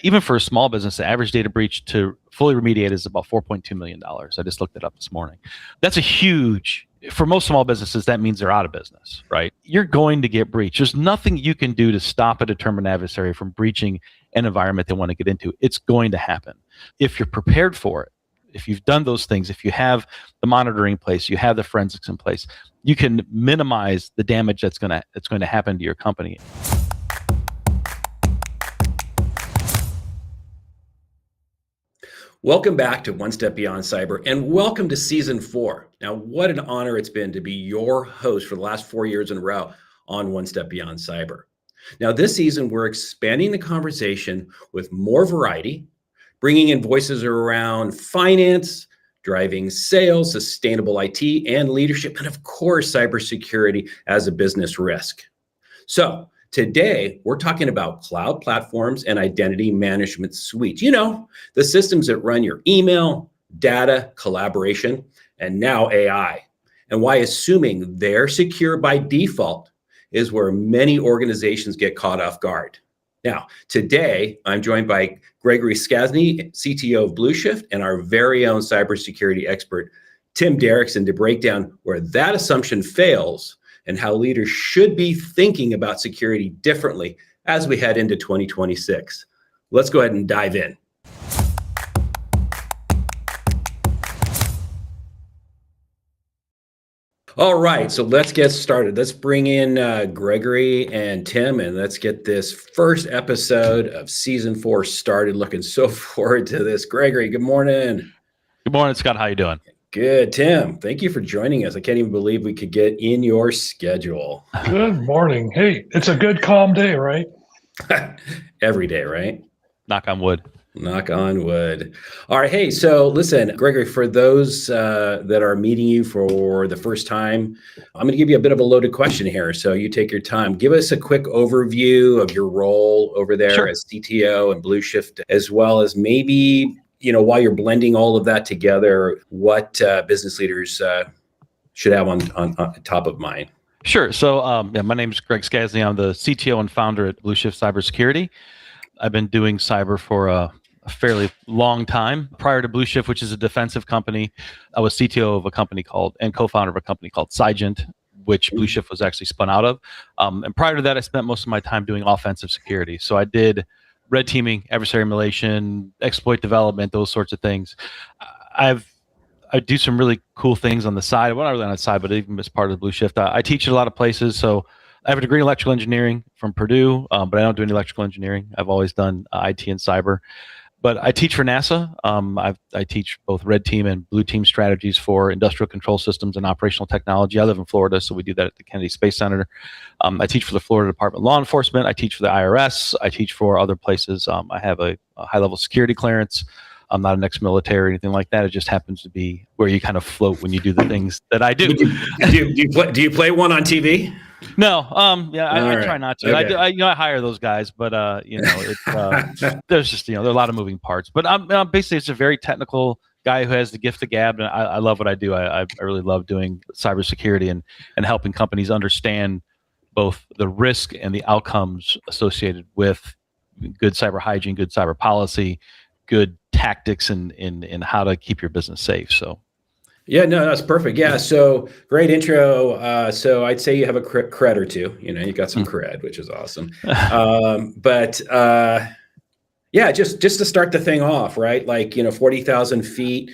Even for a small business, the average data breach to fully remediate is about $4.2 million. I just looked it up this morning. That's a huge, for most small businesses, that means they're out of business, right? You're going to get breached. There's nothing you can do to stop a determined adversary from breaching an environment they want to get into. It's going to happen. If you're prepared for it, if you've done those things, if you have the monitoring in place, you have the forensics in place, you can minimize the damage that's going to happen to your company. Welcome back to One Step Beyond Cyber, and welcome to Season 4. Now, what an honor it's been to be your host for the last 4 years in a row on One Step Beyond Cyber. Now, this season, we're expanding the conversation with more variety, bringing in voices around finance, driving sales, sustainable IT, and leadership, and of course, cybersecurity as a business risk. So, today, we're talking about cloud platforms and identity management suites. You know, the systems that run your email, data, collaboration, and now AI. And why assuming they're secure by default is where many organizations get caught off guard. Now, today, I'm joined by Gregory Skasny, CTO of Blueshift, and our very own cybersecurity expert, Tim Derrickson, to break down where that assumption fails and how leaders should be thinking about security differently as we head into 2026. Let's go ahead and dive in. All right, so let's get started. Let's bring in Gregory and Tim, and let's get this first episode of Season 4 started. Looking so forward to this. Gregory, good morning. Good morning, Scott. How you doing? Good. Tim, thank you for joining us. I can't even believe we could get in your schedule. Good morning. Hey, it's a good calm day, right? Every day, right? Knock on wood. Knock on wood. All right. Hey, so listen, Gregory, for those that are meeting you for the first time, I'm going to give you a bit of a loaded question here. So you take your time. Give us a quick overview of your role over there as CTO and Blueshift, as well as maybe, you know, while you're blending all of that together, what business leaders should have on top of mind. Sure. So my name is Greg Skasny. I'm the CTO and founder at Blueshift Cybersecurity. I've been doing cyber for a fairly long time. Prior to Blueshift, which is a defensive company, I was CTO of a company called, and co-founder of a company called Cygent, which Blueshift was actually spun out of. And prior to that, I spent most of my time doing offensive security. So I did red teaming, adversary emulation, exploit development, those sorts of things. I do some really cool things on the side. Well, not really on the side, but even as part of Blueshift. I teach at a lot of places. So I have a degree in electrical engineering from Purdue, but I don't do any electrical engineering. I've always done IT and cyber. But I teach for NASA. I teach both red team and blue team strategies for industrial control systems and operational technology. I live in Florida, so we do that at the Kennedy Space Center. I teach for the Florida Department of Law Enforcement. I teach for the IRS. I teach for other places. I have a high-level security clearance. I'm not an ex-military or anything like that. It just happens to be where you kind of float when you do the things that I do. Do you play one on TV? No, I try not to. Okay. I hire those guys, but there's just there are a lot of moving parts. But I'm basically it's a very technical guy who has the gift of gab, and I love what I do. I really love doing cybersecurity and helping companies understand both the risk and the outcomes associated with good cyber hygiene, good cyber policy, good tactics, in how to keep your business safe. So. Yeah, no, that's perfect. Yeah, so great intro. So I'd say you have a cred or two. You know, you got some cred, which is awesome. Just to start the thing off, right? Like 40,000 feet.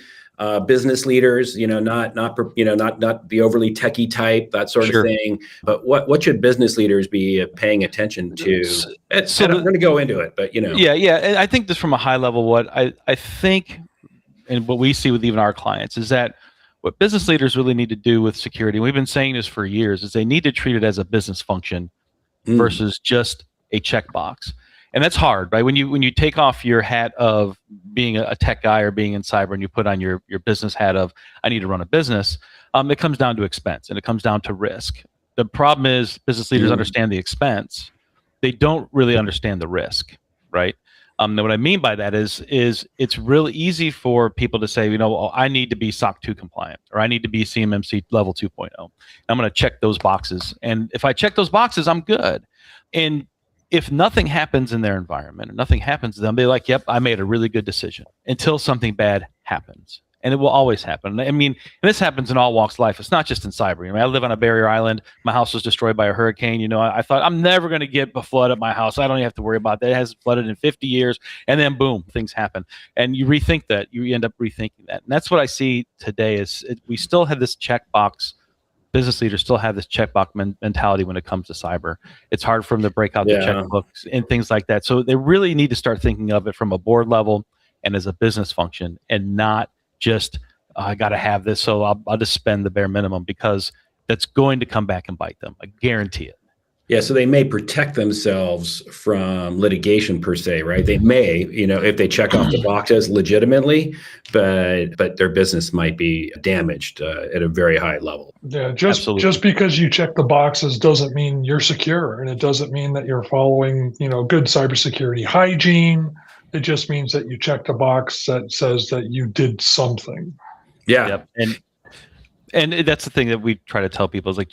Business leaders, not be overly techie type, that sort of thing. But what should business leaders be paying attention to? So I'm going to go into it, but Yeah. And I think this from a high level, what I think, and what we see with even our clients is that what business leaders really need to do with security, and we've been saying this for years, is they need to treat it as a business function versus just a checkbox. And that's hard, right? When you take off your hat of being a tech guy or being in cyber and you put on your business hat of, I need to run a business, it comes down to expense and it comes down to risk. The problem is business leaders understand the expense. They don't really understand the risk, right? What I mean by that is it's really easy for people to say, I need to be SOC 2 compliant, or I need to be CMMC level 2.0. I'm going to check those boxes. And if I check those boxes, I'm good. And if nothing happens in their environment, or nothing happens to them, they're like, yep, I made a really good decision until something bad happens. And it will always happen. I mean, and this happens in all walks of life. It's not just in cyber. I live on a barrier island. My house was destroyed by a hurricane. I thought I'm never going to get a flood at my house. I don't even have to worry about that. It hasn't flooded in 50 years. And then boom, things happen. And you rethink that. You end up rethinking that. And that's what I see today is we still have this checkbox. Business leaders still have this checkbox mentality when it comes to cyber. It's hard for them to break out the checkbooks and things like that. So they really need to start thinking of it from a board level and as a business function, and not just I got to have this, so I'll just spend the bare minimum, because that's going to come back and bite them. I guarantee it. Yeah, so they may protect themselves from litigation per se, right? They may, if they check off the boxes legitimately, but their business might be damaged at a very high level. Yeah, just because you check the boxes doesn't mean you're secure, and it doesn't mean that you're following, good cybersecurity hygiene. It just means that you checked a box that says that you did something. Yeah. Yep. And that's the thing that we try to tell people is like,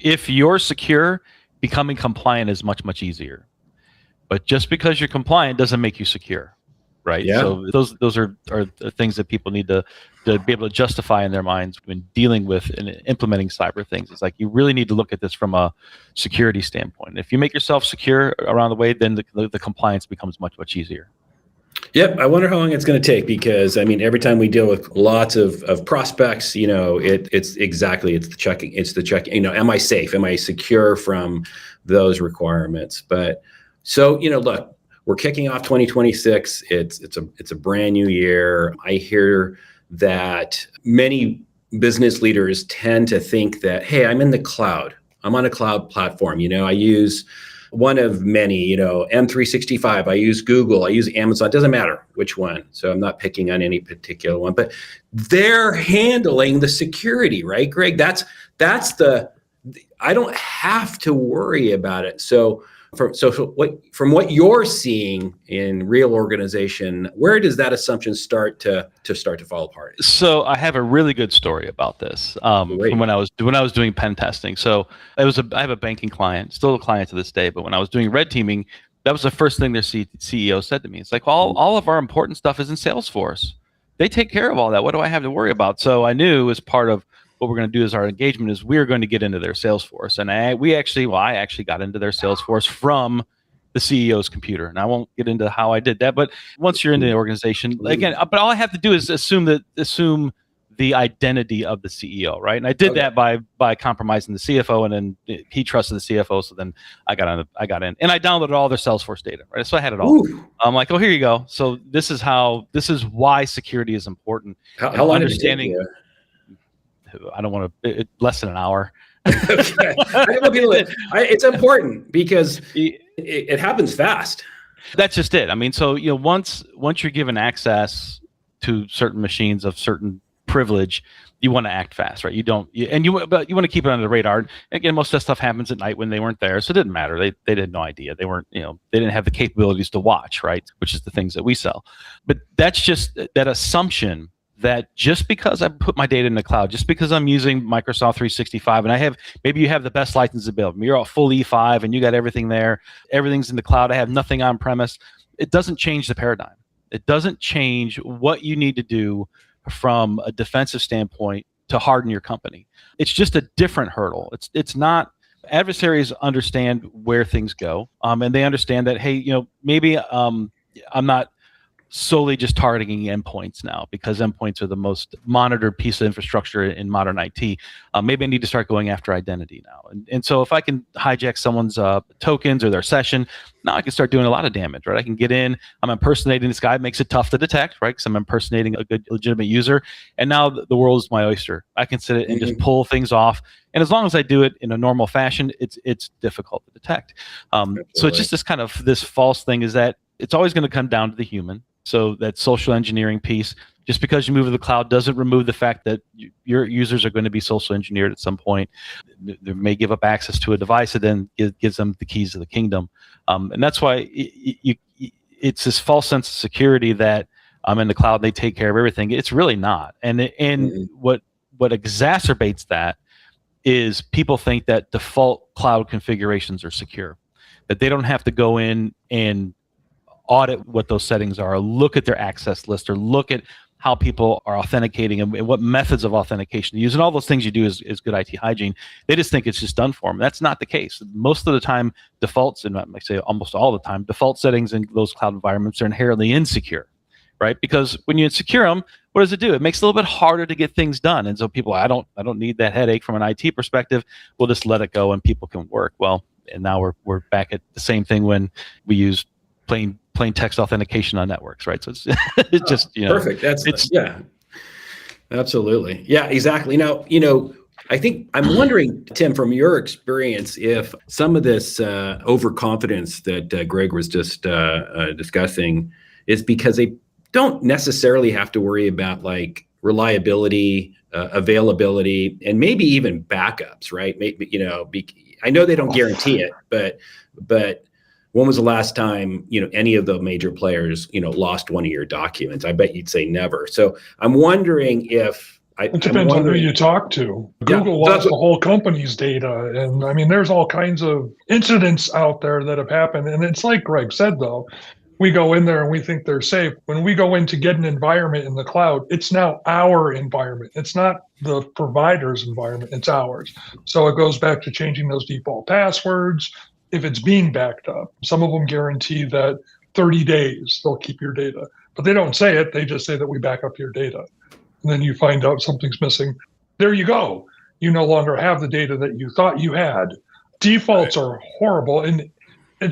if you're secure, becoming compliant is much, much easier. But just because you're compliant doesn't make you secure, right? Yeah. So those are the things that people need to be able to justify in their minds when dealing with and implementing cyber things. It's like you really need to look at this from a security standpoint. If you make yourself secure around the way, then the compliance becomes much, much easier. Yep. I wonder how long it's going to take, because every time we deal with lots of prospects, it's the checking, am I safe? Am I secure from those requirements? But so, look, we're kicking off 2026. It's a brand new year. I hear that many business leaders tend to think that, hey, I'm in the cloud. I'm on a cloud platform. I use one of many, M365, I use Google, I use Amazon, it doesn't matter which one. So I'm not picking on any particular one, but they're handling the security, right, Greg? That's I don't have to worry about it. So from what you're seeing in real organization, where does that assumption start to fall apart? So I have a really good story about this from when I was doing pen testing. So I have a banking client, still a client to this day, but when I was doing red teaming, that was the first thing their CEO said to me. It's like, all of our important stuff is in Salesforce. They take care of all that. What do I have to worry about? So I knew as part of what we're going to do as our engagement is we're going to get into their Salesforce. And I actually got into their Salesforce from the CEO's computer. And I won't get into how I did that, but once you're in the organization, again, but all I have to do is assume the identity of the CEO, right? And I did that by compromising the CFO, and then he trusted the CFO. So then I got in, and I downloaded all their Salesforce data, right? So I had it all. Ooh. I'm like, oh, here you go. So this is why security is important. How long did it take you? I don't want to. Less than an hour. Okay. It's important because it happens fast. That's just it. So once you're given access to certain machines of certain privilege, you want to act fast, right? But you want to keep it under the radar. Again, most of that stuff happens at night when they weren't there, so it didn't matter. They had no idea. They weren't, they didn't have the capabilities to watch, right? Which is the things that we sell. But that's just that assumption that just because I put my data in the cloud, just because I'm using Microsoft 365 and maybe you have the best license available, you're all full E5 and you got everything there, everything's in the cloud, I have nothing on premise, it doesn't change the paradigm. It doesn't change what you need to do from a defensive standpoint to harden your company. It's just a different hurdle. It's not, adversaries understand where things go, and they understand that, hey, maybe I'm not solely just targeting endpoints now, because endpoints are the most monitored piece of infrastructure in modern IT. Maybe I need to start going after identity now. And so if I can hijack someone's tokens or their session, now I can start doing a lot of damage, right? I can get in, I'm impersonating this guy, it makes it tough to detect, right? Because I'm impersonating a good, legitimate user. And now the world is my oyster. I can sit and just pull things off. And as long as I do it in a normal fashion, it's difficult to detect. So it's just this false thing is that it's always going to come down to the human. So that social engineering piece, just because you move to the cloud doesn't remove the fact that your users are going to be social engineered at some point. They may give up access to a device that then gives them the keys to the kingdom. And that's why it's this false sense of security that I'm in the cloud, they take care of everything. It's really not. And what exacerbates that is people think that default cloud configurations are secure. that they don't have to go in and audit what those settings are, or look at their access list, or look at how people are authenticating and what methods of authentication to use. And all those things you do is good IT hygiene. They just think it's just done for them. That's not the case. Most of the time, defaults, and I might say almost all the time, default settings in those cloud environments are inherently insecure, right? Because when you insecure them, what does it do? It makes it a little bit harder to get things done. And so people, I don't need that headache from an IT perspective. We'll just let it go and people can work. Well, and now we're back at the same thing when we use plain text authentication on networks, right? So it's just, perfect. Yeah, absolutely. Yeah, exactly. Now, I think I'm wondering, Tim, from your experience, if some of this overconfidence that Greg was just discussing is because they don't necessarily have to worry about like reliability, availability, and maybe even backups, right? Maybe, I know they don't guarantee it, but when was the last time, any of the major players, lost one of your documents? I bet you'd say never. So I'm wondering if it depends on who you talk to. Google lost the whole company's data. And I mean, there's all kinds of incidents out there that have happened. And it's like Greg said, though, we go in there and we think they're safe. When we go in to get an environment in the cloud, it's now our environment. It's not the provider's environment, it's ours. So it goes back to changing those default passwords. If it's being backed up, some of them guarantee that 30 days they'll keep your data, but they don't say it. They just say that we back up your data. And then you find out something's missing. There you go. You no longer have the data that you thought you had. Defaults are horrible. And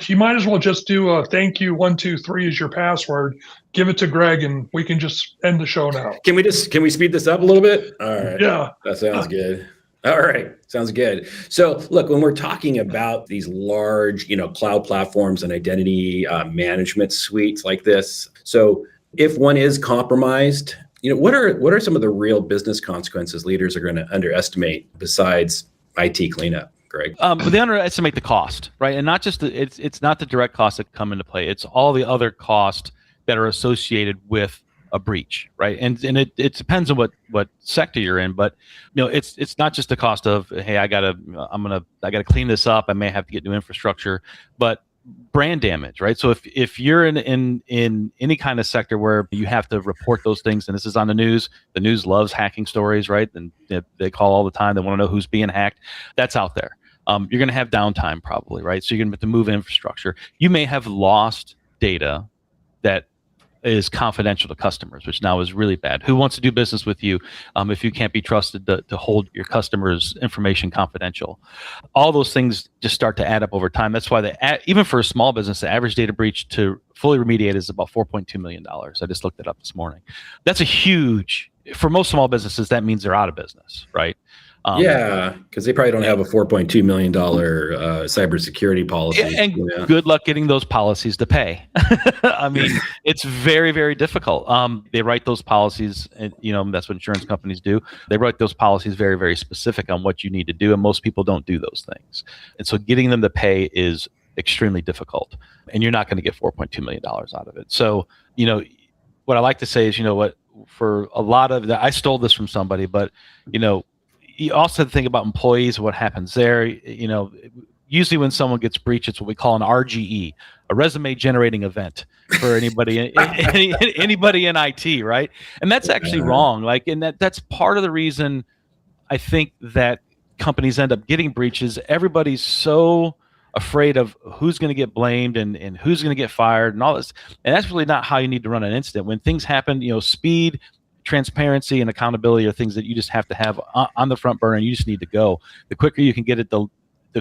you might as well just do a thank you 123 as your password. Give it to Greg and we can just end the show now. Can we speed this up a little bit? All right. Yeah. That sounds good. All right. Sounds good. So look, when we're talking about these large, cloud platforms and identity management suites like this, so if one is compromised, what are some of the real business consequences leaders are going to underestimate besides IT cleanup, Greg? But they underestimate the cost, right? And not just it's not the direct costs that come into play. It's all the other costs that are associated with a breach, right? And it depends on what sector you're in, but it's not just the cost of, hey, I gotta clean this up. I may have to get new infrastructure, but brand damage, right? So if you're in any kind of sector where you have to report those things, and this is on the news loves hacking stories, right? And they call all the time. They want to know who's being hacked. That's out there. You're going to have downtime probably, right? So you're going to have to move infrastructure. You may have lost data that is confidential to customers, which now is really bad. Who wants to do business with you if you can't be trusted to hold your customers' information confidential? All those things just start to add up over time. That's why even for a small business, the average data breach to fully remediate is about $4.2 million. I just looked it up this morning. That's a huge, for most small businesses, that means they're out of business, right? Because they probably don't have a $4.2 million cybersecurity policy. And good luck getting those policies to pay. I mean, it's very, very difficult. They write those policies, and that's what insurance companies do. They write those policies very, very specific on what you need to do, and most people don't do those things. And so getting them to pay is extremely difficult, and you're not going to get $4.2 million out of it. So, what I like to say is, for a lot of that, I stole this from somebody, but, you also have to think about employees, what happens there. Usually when someone gets breached, it's what we call an RGE, a resume generating event for anybody anybody in IT, right? And that's actually wrong. And that's part of the reason I think that companies end up getting breaches. Everybody's so afraid of who's going to get blamed and who's going to get fired and all this. And that's really not how you need to run an incident. When things happen, speed, transparency, and accountability are things that you just have to have on the front burner, and you just need to go. The quicker you can get it, the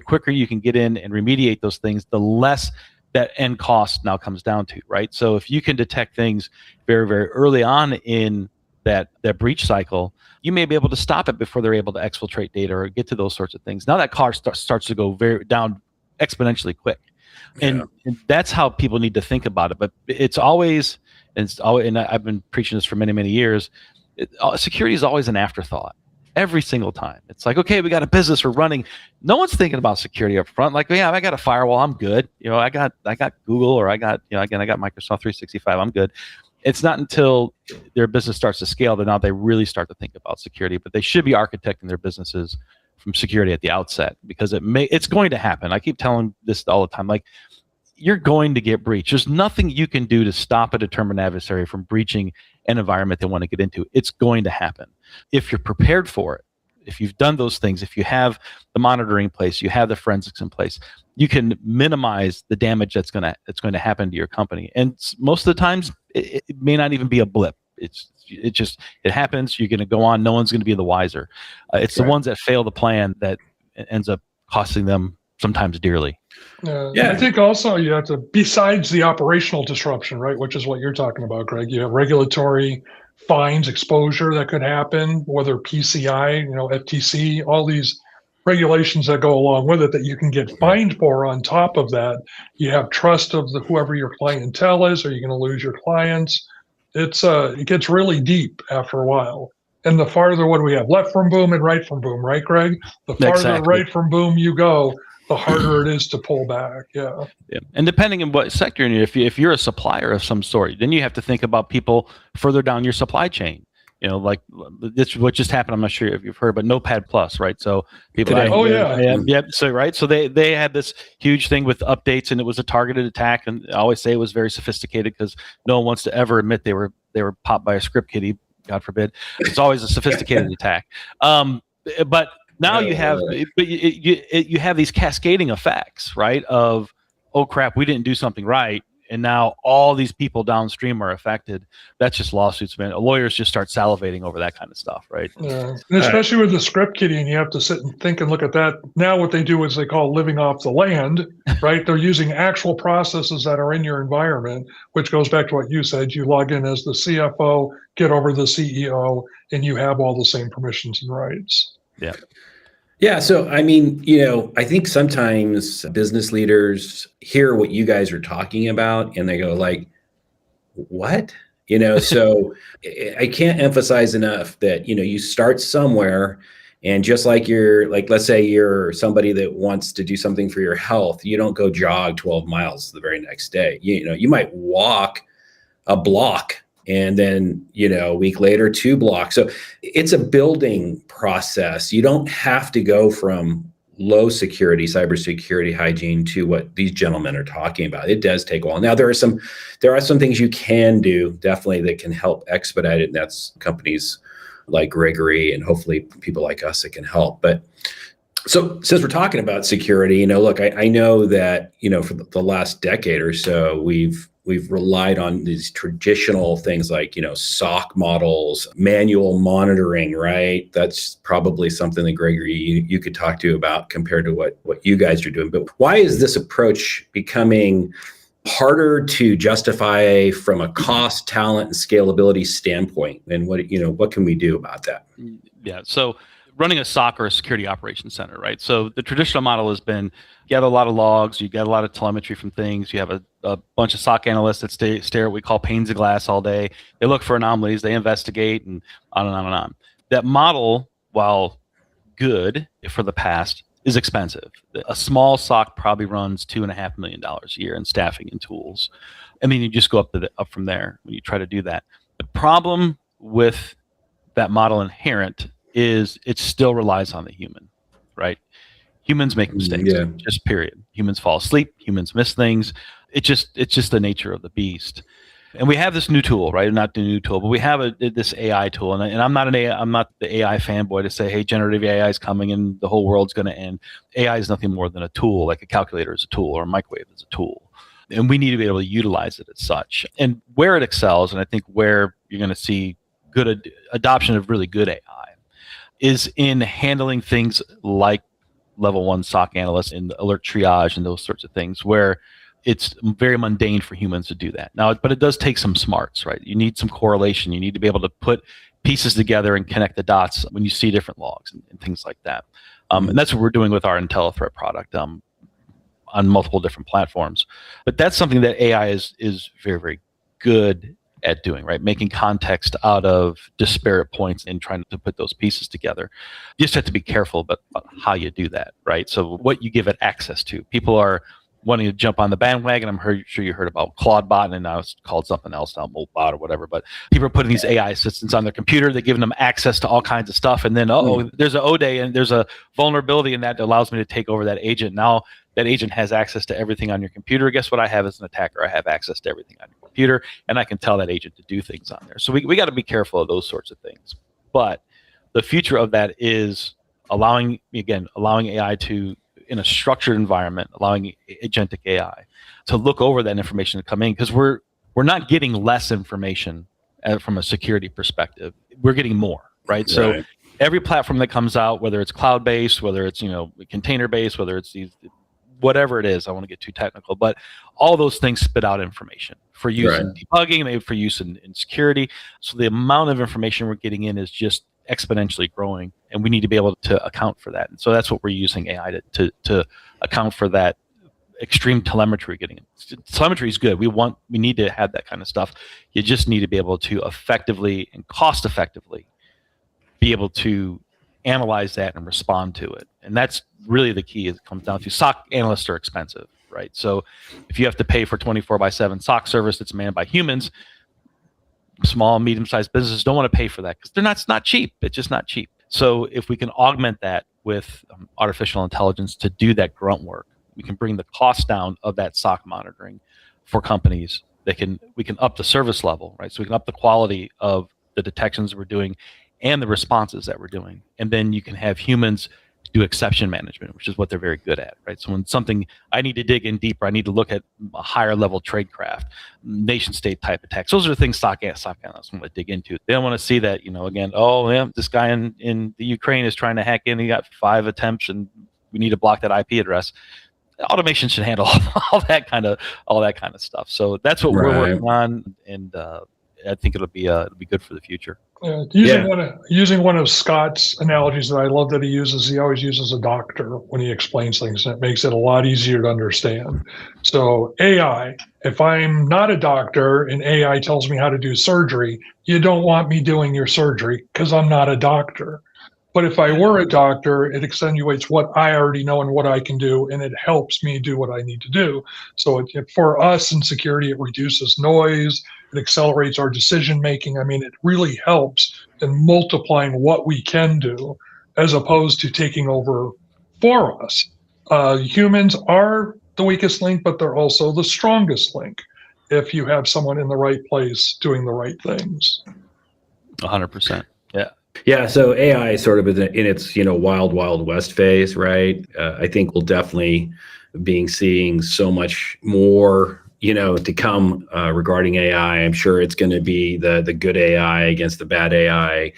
quicker you can get in and remediate those things, the less that end cost now comes down to, right? So if you can detect things very, very early on in that breach cycle, you may be able to stop it before they're able to exfiltrate data or get to those sorts of things. Now that cost starts to go down exponentially quick. And that's how people need to think about it. But it's always, and I've been preaching this for many, many years, security is always an afterthought. Every single time. It's like, okay, we got a business we're running. No one's thinking about security up front. Like, yeah, I got a firewall, I'm good. I got Google, or I got Microsoft 365, I'm good. It's not until their business starts to scale that now they really start to think about security, but they should be architecting their businesses from security at the outset, because it's going to happen. I keep telling this all the time, like, you're going to get breached. There's nothing you can do to stop a determined adversary from breaching an environment they want to get into. It's going to happen. If you're prepared for it, if you've done those things, if you have the monitoring in place, you have the forensics in place, you can minimize the damage that's going to happen to your company. And most of the times, it may not even be a blip. It happens. You're going to go on. No one's going to be the wiser. It's the ones that fail the plan that ends up costing them sometimes dearly. I think also you have to, besides the operational disruption, right, which is what you're talking about, Greg, you have regulatory fines, exposure that could happen, whether PCI, FTC, all these regulations that go along with it that you can get fined for. On top of that, you have trust of whoever your clientele is. Are you going to lose your clients? It gets really deep after a while. And the farther, what do we have? Left from boom and right from boom, right, Greg? The farther right from boom you go, the harder it is to pull back. Yeah. And depending on what sector you're in, if you're a supplier of some sort, then you have to think about people further down your supply chain. Like this, what just happened, I'm not sure if you've heard, but Notepad Plus, right? So people, So they had this huge thing with updates, and it was a targeted attack. And I always say it was very sophisticated because no one wants to ever admit they were popped by a script kiddie, God forbid. It's always a sophisticated attack. But now you have these cascading effects, right? Of, oh crap, we didn't do something right, and now all these people downstream are affected. That's just lawsuits, man. Lawyers just start salivating over that kind of stuff, right? Yeah, and especially with the script kidding, you have to sit and think and look at that. Now what they do is they call living off the land, right? They're using actual processes that are in your environment, which goes back to what you said. You log in as the CFO, get over the CEO, and you have all the same permissions and rights. Yeah. Yeah. So, I mean, I think sometimes business leaders hear what you guys are talking about and they go like, what? So I can't emphasize enough that, you start somewhere, and just like let's say you're somebody that wants to do something for your health, you don't go jog 12 miles the very next day. You might walk a block, and then, a week later, 2 blocks. So it's a building process. You don't have to go from low security, cybersecurity hygiene to what these gentlemen are talking about. It does take a while. Now, there are some things you can do definitely that can help expedite it. And that's companies like Gregory and hopefully people like us that can help. But so since we're talking about security, look, I know that, for the last decade or so, we've relied on these traditional things like, SOC models, manual monitoring, right? That's probably something that Gregory, you could talk to about compared to what you guys are doing. But why is this approach becoming harder to justify from a cost, talent, and scalability standpoint? And what can we do about that? Yeah. So running a SOC or a security operations center, right? So the traditional model has been, you have a lot of logs, you get a lot of telemetry from things, you have a bunch of SOC analysts that stare at what we call panes of glass all day. They look for anomalies, they investigate, and on and on and on. That model, while good for the past, is expensive. A small SOC probably runs $2.5 million a year in staffing and tools. I mean, you just go up from there when you try to do that. The problem with that model inherent is it still relies on the human, right? Humans make mistakes, just period. Humans fall asleep, humans miss things. It's just the nature of the beast. And we have this new tool, right? Not the new tool, but we have this AI tool. And I'm not the AI fanboy to say, hey, generative AI is coming and the whole world's going to end. AI is nothing more than a tool, like a calculator is a tool or a microwave is a tool. And we need to be able to utilize it as such. And where it excels, and I think where you're going to see good adoption of really good AI, is in handling things like level 1 SOC analysts and alert triage and those sorts of things, where it's very mundane for humans to do that. Now, but it does take some smarts, right? You need some correlation. You need to be able to put pieces together and connect the dots when you see different logs and things like that. And that's what we're doing with our IntelliThreat product on multiple different platforms. But that's something that AI is very, very good at doing, right? Making context out of disparate points and trying to put those pieces together. You just have to be careful about how you do that, right? So what you give it access to. People are wanting to jump on the bandwagon. I'm sure you heard about Claudebot, and now it's called something else now, Moltbot or whatever. But people are putting these AI assistants on their computer. They're giving them access to all kinds of stuff. And then, there's an O-Day, and there's a vulnerability in that allows me to take over that agent. Now that agent has access to everything on your computer. Guess what I have as an attacker? I have access to everything on your computer, and I can tell that agent to do things on there. So we got to be careful of those sorts of things. But the future of that is allowing AI to, in a structured environment, allowing agentic AI to look over that information to come in, because we're not getting less information from a security perspective. We're getting more, right? So every platform that comes out, whether it's cloud-based, whether it's container-based, whether it's these, whatever it is, I want to get too technical, but all those things spit out information for use in debugging, maybe for use in security. So the amount of information we're getting in is just exponentially growing, and we need to be able to account for that. And so that's what we're using AI to account for that extreme telemetry we're getting. Telemetry is good. We need to have that kind of stuff. You just need to be able to effectively and cost effectively be able to analyze that and respond to it. And that's really the key. It comes down to SOC analysts are expensive, right? So if you have to pay for 24/7 SOC service that's manned by humans, small, medium-sized businesses don't want to pay for that because it's not cheap. It's just not cheap. So if we can augment that with artificial intelligence to do that grunt work, we can bring the cost down of that SOC monitoring for companies. We can up the service level, right? So we can up the quality of the detections we're doing and the responses that we're doing. And then you can have humans do exception management, which is what they're very good at, right? So when something, I need to dig in deeper, I need to look at a higher level tradecraft, nation state type attacks. Those are the things SOC analysts want to dig into. They don't want to see that, this guy in the Ukraine is trying to hack in, he got 5 attempts and we need to block that IP address. Automation should handle all that kind of stuff. So that's what we're working on, and I think it'll be good for the future. Using one of Scott's analogies that I love that he uses, he always uses a doctor when he explains things, and it makes it a lot easier to understand. So AI, if I'm not a doctor and AI tells me how to do surgery, you don't want me doing your surgery because I'm not a doctor. But if I were a doctor, it accentuates what I already know and what I can do, and it helps me do what I need to do. So for us in security, it reduces noise, it accelerates our decision making. I mean, it really helps in multiplying what we can do as opposed to taking over for us. Humans are the weakest link, but they're also the strongest link if you have someone in the right place doing the right things. 100%. Yeah. Yeah, so AI is sort of in its wild west phase, right? I think we'll definitely be seeing so much more to come regarding AI. I'm sure it's going to be the good AI against the bad AI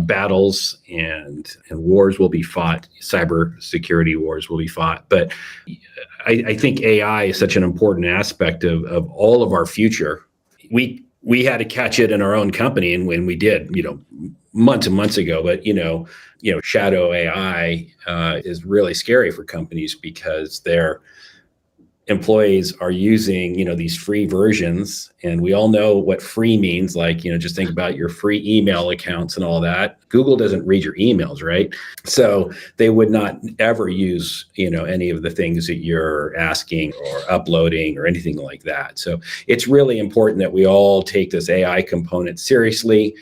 battles, and wars will be fought. Cyber security wars will be fought. But I think AI is such an important aspect of all of our future. We had to catch it in our own company, and when we did, months and months ago. But shadow AI is really scary for companies because their employees are using these free versions, and we all know what free means. Like just think about your free email accounts and all that. Google doesn't read your emails, right? So they would not ever use any of the things that you're asking or uploading or anything like that. So it's really important that we all take this AI component seriously.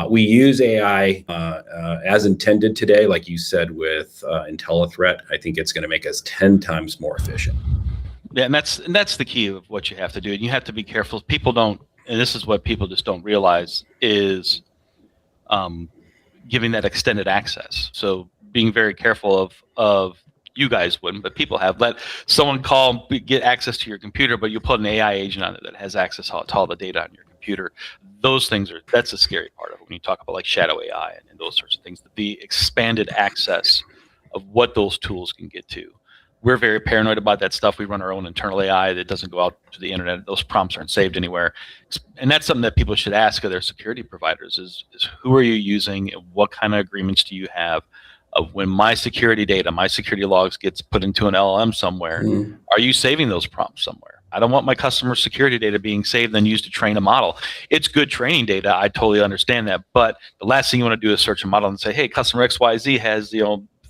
We use AI as intended today, like you said with IntelliThreat. I think it's going to make us 10 times more efficient. Yeah, and that's the key of what you have to do. And you have to be careful. People don't, and this is what people just don't realize, is giving that extended access. So being very careful of you guys wouldn't, but people have let someone get access to your computer, but you put an AI agent on it that has access to all the data on your computer. Those things that's the scary part of it when you talk about like shadow AI and those sorts of things, the expanded access of what those tools can get to. We're very paranoid about that stuff. We run our own internal AI that doesn't go out to the internet. Those prompts aren't saved anywhere. And that's something that people should ask of their security providers is who are you using and what kind of agreements do you have of when my security data, my security logs gets put into an LLM somewhere, are you saving those prompts somewhere? I don't want my customer security data being saved and used to train a model. It's good training data. I totally understand that. But the last thing you want to do is search a model and say, hey, customer XYZ has,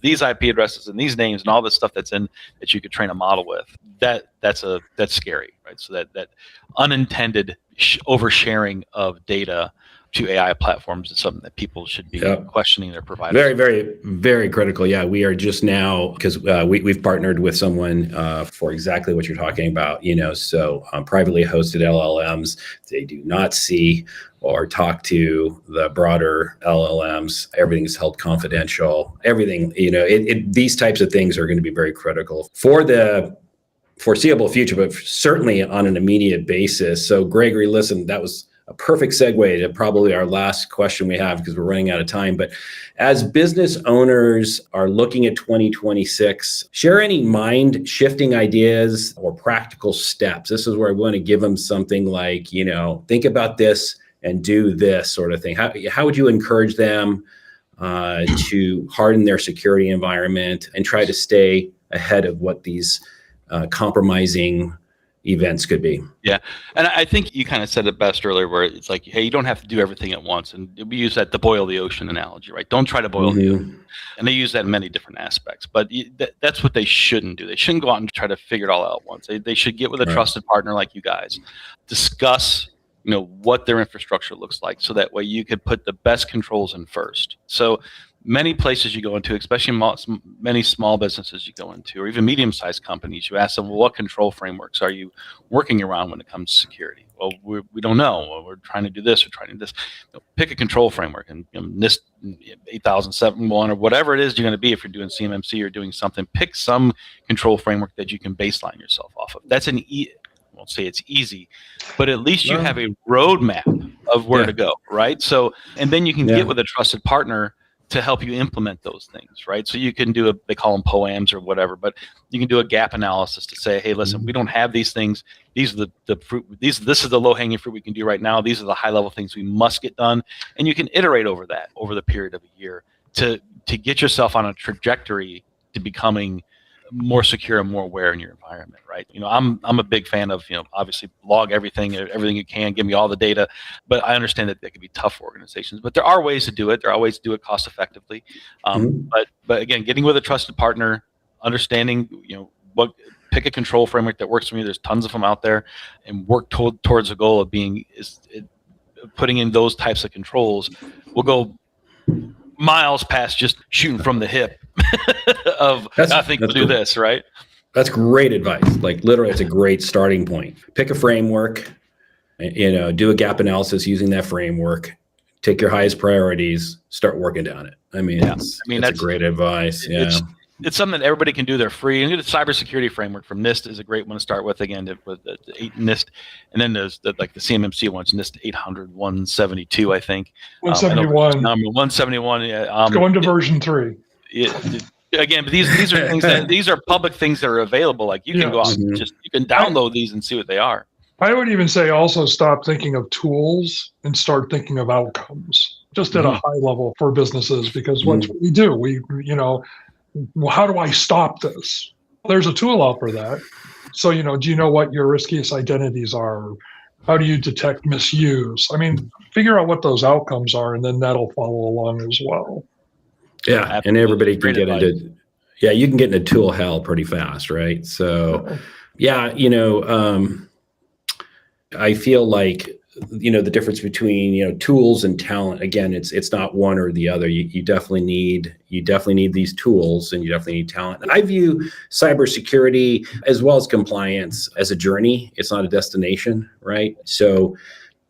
these IP addresses and these names and all this stuff that's in that you could train a model with. That's scary, right? So that unintended oversharing of data to AI platforms is something that people should be questioning their providers. Very, very, very critical. Yeah, we are just now, because we've partnered with someone for exactly what you're talking about. So privately hosted LLMs, they do not see or talk to the broader LLMs. Everything is held confidential. Everything, these types of things are going to be very critical for the foreseeable future, but certainly on an immediate basis. So Gregory, listen, that was a perfect segue to probably our last question we have, because we're running out of time. But as business owners are looking at 2026, share any mind shifting ideas or practical steps. This is where I want to give them something like, think about this and do this sort of thing. How would you encourage them to harden their security environment and try to stay ahead of what these compromising events could be? Yeah. And I think you kind of said it best earlier, where it's like, hey, you don't have to do everything at once. And we use that, the boil the ocean analogy, right? Don't try to boil the ocean. And they use that in many different aspects, but that's what they shouldn't do. They shouldn't go out and try to figure it all out at once. They should get with a trusted partner like you guys, discuss, what their infrastructure looks like, so that way you could put the best controls in first. So many places you go into, especially many small businesses you go into, or even medium-sized companies, you ask them, well, what control frameworks are you working around when it comes to security? Well, we don't know. Well, we're trying to do this, we're trying to do this. Pick a control framework, and NIST 8071 or whatever it is you're going to be. If you're doing CMMC or doing something, pick some control framework that you can baseline yourself off of. That's I won't say it's easy, but at least you have a roadmap of where to go, right? So, and then you can get with a trusted partner to help you implement those things, right? So you can do they call them POAMs or whatever, but you can do a gap analysis to say, hey, listen, we don't have these things. These are the fruit. This is the low hanging fruit we can do right now. These are the high level things we must get done. And you can iterate over that over the period of a year to get yourself on a trajectory to becoming more secure and more aware in your environment, right? I'm a big fan of, obviously log everything you can, give me all the data, but I understand that can be tough for organizations, but there are ways to do it. There are ways to do it cost effectively. But again, getting with a trusted partner, understanding, pick a control framework that works for me. There's tons of them out there, and work towards a goal of putting in those types of controls will go miles past just shooting from the hip of I think we'll do this, right? That's great advice. Like literally, it's a great starting point. Pick a framework, do a gap analysis using that framework, take your highest priorities, start working down it. That's great advice. It's something that everybody can do. They're free. And the cybersecurity framework from NIST is a great one to start with. Again, with the 8 NIST, and then there's the CMMC ones, NIST 800, 172, I think. 171. 171. Yeah. Going to version 3. Again, but these are things these are public things that are available. Like you can go out and you can download these and see what they are. I would even say also stop thinking of tools and start thinking of outcomes, just at a high level for businesses, because what we do, how do I stop this? There's a tool out for that. So, do you know what your riskiest identities are? How do you detect misuse? Figure out what those outcomes are, and then that'll follow along as well. Yeah, absolutely. And everybody can get into, you can get into tool hell pretty fast, right? So, I feel like, the difference between, tools and talent, again, it's not one or the other. You definitely need these tools, and you definitely need talent. And I view cybersecurity as well as compliance as a journey. It's not a destination, right? So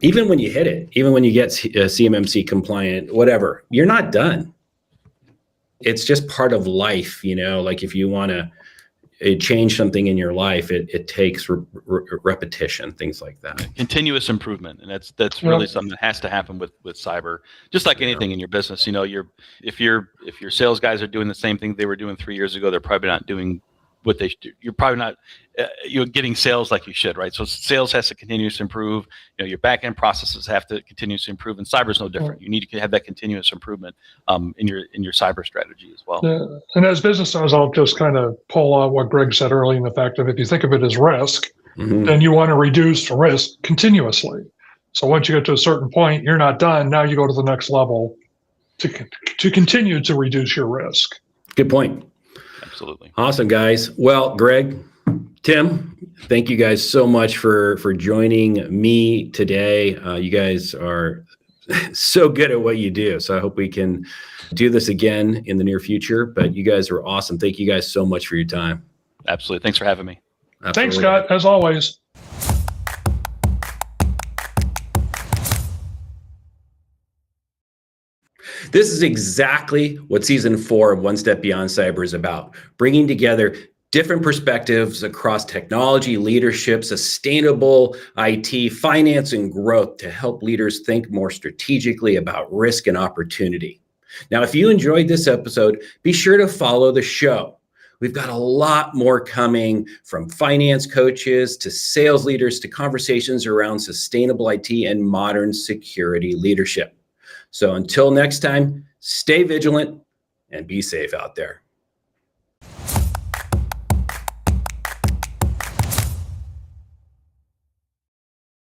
even when you hit it, even when you get CMMC compliant, whatever, you're not done. It's just part of life, like if you want to change something in your life, it takes repetition, things like that. Continuous improvement, and that's really something that has to happen with cyber. Just like anything in your business, if your sales guys are doing the same thing they were doing 3 years ago, they're probably not doing what they should do. You're probably not you're getting sales like you should, right? So sales has to continuously improve. Your back end processes have to continuously improve, and cyber is no different. You need to have that continuous improvement in your cyber strategy as well. Yeah. And as business owners, I'll just kind of pull out what Greg said earlier in the fact that if you think of it as risk, then you want to reduce risk continuously. So once you get to a certain point, you're not done. Now you go to the next level to continue to reduce your risk. Good point. Absolutely. Awesome, guys. Well, Greg, Tim, thank you guys so much for joining me today. You guys are so good at what you do. So I hope we can do this again in the near future. But you guys are awesome. Thank you guys so much for your time. Absolutely. Thanks for having me. Thanks, Absolutely. Scott, as always. This is exactly what season 4 of One Step Beyond Cyber is about, bringing together different perspectives across technology, leadership, sustainable IT, finance, and growth to help leaders think more strategically about risk and opportunity. Now, if you enjoyed this episode, be sure to follow the show. We've got a lot more coming, from finance coaches to sales leaders to conversations around sustainable IT and modern security leadership. So until next time, stay vigilant and be safe out there.